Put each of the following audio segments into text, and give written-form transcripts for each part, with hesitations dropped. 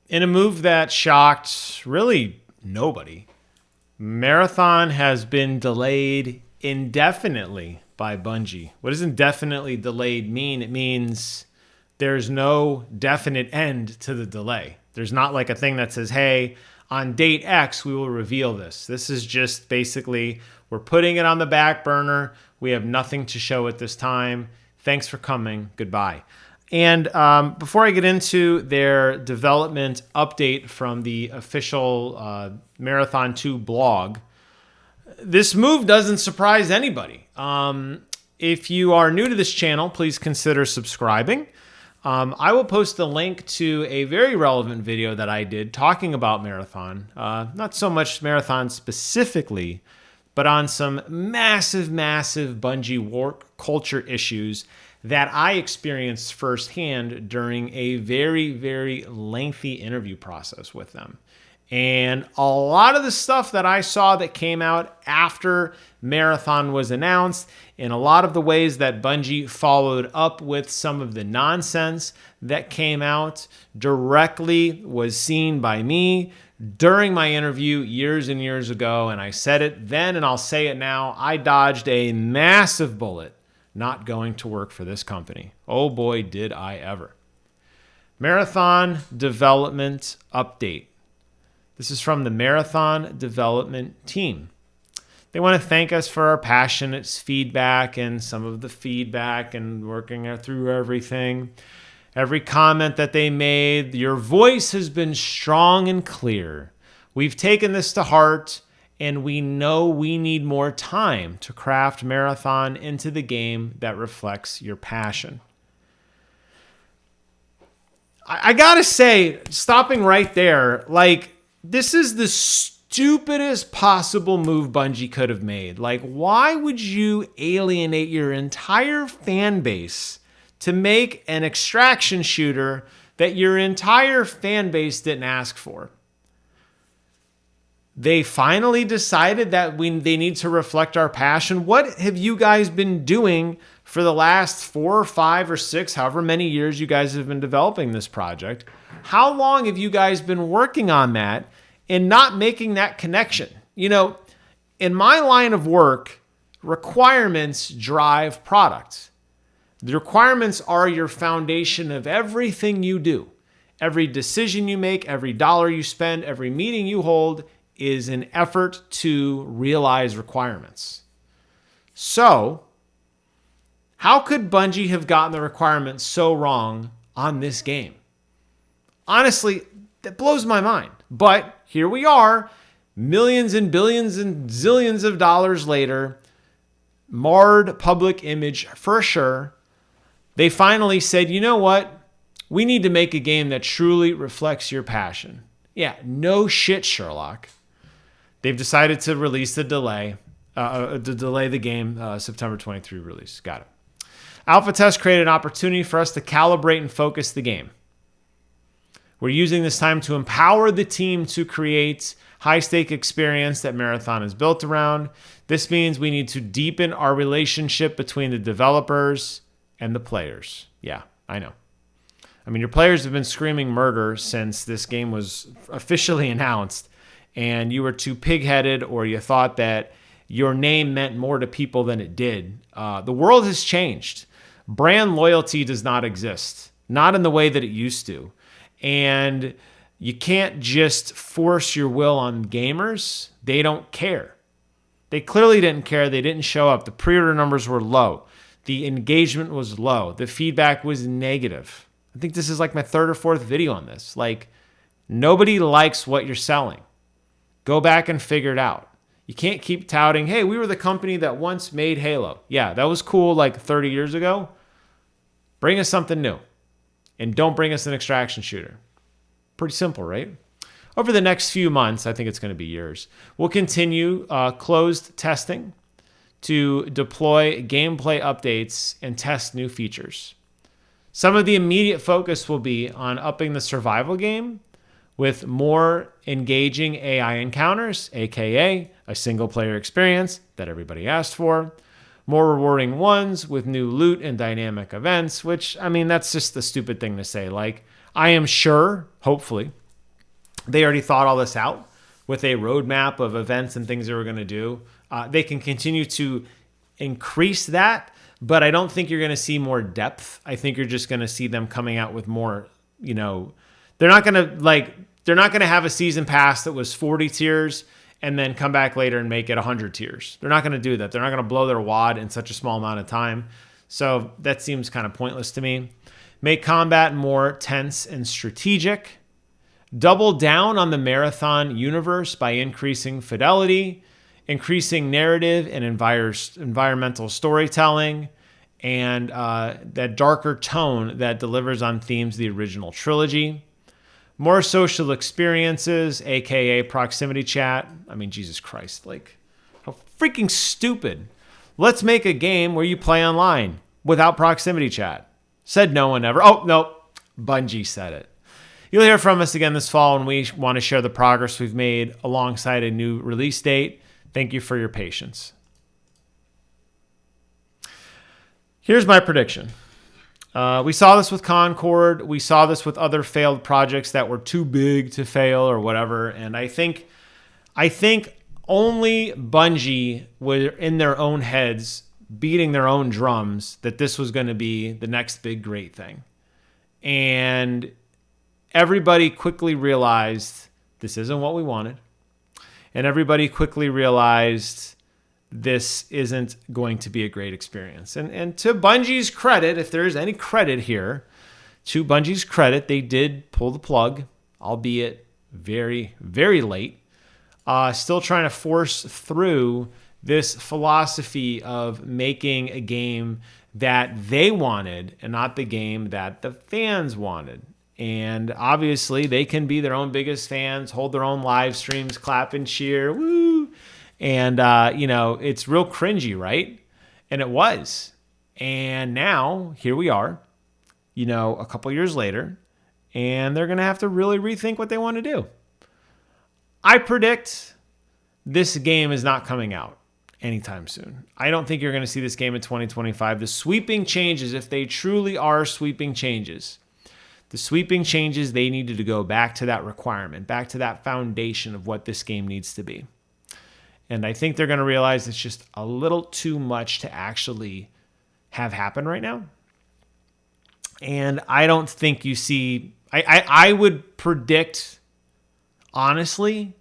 In a move that shocked really nobody, Marathon has been delayed indefinitely by Bungie. What does indefinitely delayed mean? It means there's no definite end to the delay. There's not like a thing that says, hey, on date X, we will reveal this. This is just basically, we're putting it on the back burner. We have nothing to show at this time. Thanks for coming. Goodbye. And before I get into their development update from the official Marathon 2 blog, this move doesn't surprise anybody. If you are new to this channel, please consider subscribing. I will post a link to a very relevant video that I did talking about Marathon. Not so much Marathon specifically, but on some massive Bungie work culture issues that I experienced firsthand during a very lengthy interview process with them. And a lot of the stuff that I saw that came out after Marathon was announced, and a lot of the ways that Bungie followed up with some of the nonsense that came out directly was seen by me during my interview years and years ago. And I said it then and I'll say it now. I dodged a massive bullet not going to work for this company. Oh boy, did I ever. Marathon development update. This is from the Marathon development team. They want to thank us for our passionate feedback and some of the feedback and working through everything. Every comment that they made, your voice has been strong and clear. We've taken this to heart, and we know we need more time to craft Marathon into the game that reflects your passion. I gotta say, stopping right there, like, this is the stupidest possible move Bungie could have made. Like, why would you alienate your entire fan base to make an extraction shooter that your entire fan base didn't ask for? They finally decided that they need to reflect our passion. What have you guys been doing for the last 4 or 5 or 6, however many years you guys have been developing this project? How long have you guys been working on that and not making that connection? You know, in my line of work, requirements drive products. The requirements are your foundation of everything you do. Every decision you make, every dollar you spend, every meeting you hold is an effort to realize requirements. So, how could Bungie have gotten the requirements so wrong on this game? Honestly, that blows my mind. But here we are, millions and billions and zillions of dollars later, marred public image for sure. They finally said, you know what? We need to make a game that truly reflects your passion. Yeah, no shit, Sherlock. They've decided to release the delay, to delay the game September 23 release. Got it. Alpha test created an opportunity for us to calibrate and focus the game. We're using this time to empower the team to create high-stake experience that Marathon is built around. This means we need to deepen our relationship between the developers and the players. Yeah, I know. I mean, your players have been screaming murder since this game was officially announced, and you were too pig-headed or you thought that your name meant more to people than it did. The world has changed. Brand loyalty does not exist, not in the way that it used to. And you can't just force your will on gamers. They don't care. They clearly didn't care. They didn't show up. The pre-order numbers were low. The engagement was low. The feedback was negative. I think this is like my 3rd or 4th video on this. Like, nobody likes what you're selling. Go back and figure it out. You can't keep touting, hey, we were the company that once made Halo. Yeah, that was cool like 30 years ago. Bring us something new. And don't bring us an extraction shooter. Pretty simple, right? Over the next few months, I think it's going to be years, we'll continue closed testing to deploy gameplay updates and test new features. Some of the immediate focus will be on upping the survival game with more engaging AI encounters, aka a single-player experience that everybody asked for, more rewarding ones with new loot and dynamic events, which, I mean, that's just the stupid thing to say. Like, I am sure, hopefully, They already thought all this out with a roadmap of events and things they were going to do. They can continue to increase that, but I don't think you're going to see more depth. I think you're just going to see them coming out with more, they're not going to have a season pass that was 40 tiers and then come back later and make it 100 tiers. They're not going to do that. They're not going to blow their wad in such a small amount of time. So that seems kind of pointless to me. Make combat more tense and strategic. Double down on the marathon universe by increasing fidelity, increasing narrative and environmental storytelling, and that darker tone that delivers on themes of the original trilogy. More social experiences, aka proximity chat. I mean, Jesus Christ, like, how freaking stupid. Let's make a game where you play online without proximity chat. Said no one ever. Oh, no, Bungie said it. You'll hear from us again this fall when we want to share the progress we've made alongside a new release date. Thank you for your patience. Here's my prediction. We saw this with Concorded. We saw this with other failed projects that were too big to fail or whatever. And I think only Bungie were in their own heads beating their own drums that this was going to be the next big great thing. And everybody quickly realized this isn't what we wanted. And everybody quickly realized this isn't going to be a great experience. And to Bungie's credit, if there's any credit here, to Bungie's credit, they did pull the plug, albeit very, very late. Still trying to force through this philosophy of making a game that they wanted and not the game that the fans wanted. And obviously they can be their own biggest fans, hold their own live streams, clap and cheer, woo. And, it's real cringy, right? And it was. And now here we are, a couple years later, and they're going to have to really rethink what they want to do. I predict this game is not coming out anytime soon. I don't think you're going to see this game in 2025. The sweeping changes, if they truly are sweeping changes, they needed to go back to that requirement, back to that foundation of what this game needs to be. And I think they're going to realize it's just a little too much to actually have happen right now. And I don't think you see, I would predict, honestly,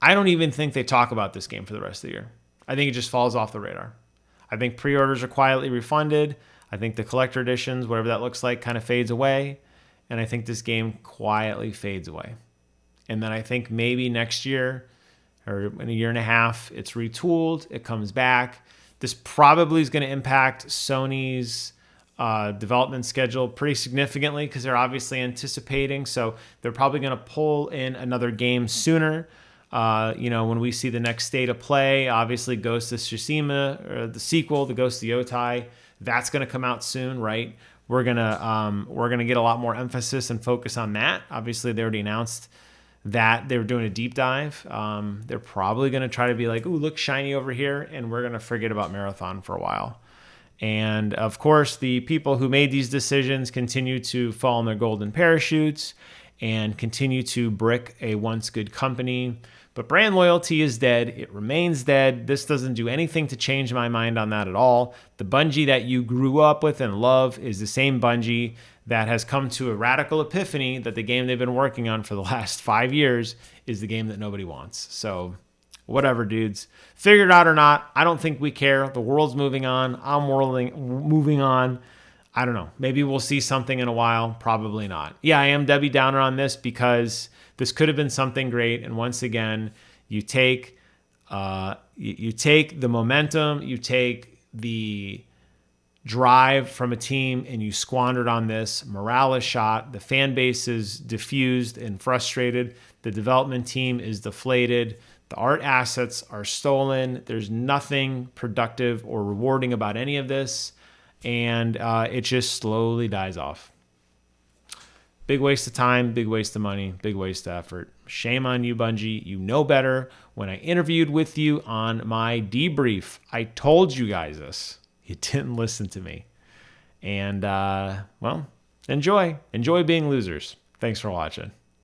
I don't even think they talk about this game for the rest of the year. I think it just falls off the radar. I think pre-orders are quietly refunded. I think the collector editions, whatever that looks like, kind of fades away. And I think this game quietly fades away. And then I think maybe next year or in a year and a half, it's retooled, it comes back. This probably is going to impact Sony's development schedule pretty significantly because they're obviously anticipating. So they're probably going to pull in another game sooner. When we see the next state of play, obviously Ghost of Tsushima, or the sequel, the Ghost of Yotai, that's going to come out soon, right? We're gonna get a lot more emphasis and focus on that. Obviously, they already announced that they were doing a deep dive. They're probably going to try to be like, ooh, look shiny over here, and we're going to forget about Marathon for a while. And of course, the people who made these decisions continue to fall in their golden parachutes and continue to brick a once good company. But brand loyalty is dead. It remains dead. This doesn't do anything to change my mind on that at all. The Bungie that you grew up with and love is the same Bungie that has come to a radical epiphany that the game they've been working on for the last 5 years is the game that nobody wants. So whatever, dudes. Figure it out or not, I don't think we care. The world's moving on. I'm moving on. I don't know. Maybe we'll see something in a while. Probably not. Yeah, I am Debbie Downer on this because this could have been something great. And once again, you take the momentum, you take the drive from a team, and you squandered on this. Morale is shot. The fan base is diffused and frustrated. The development team is deflated. The art assets are stolen. There's nothing productive or rewarding about any of this. And it just slowly dies off. Big waste of time, big waste of money, big waste of effort. Shame on you, Bungie. You know better. When I interviewed with you on my debrief, I told you guys this. You didn't listen to me. And, enjoy. Enjoy being losers. Thanks for watching.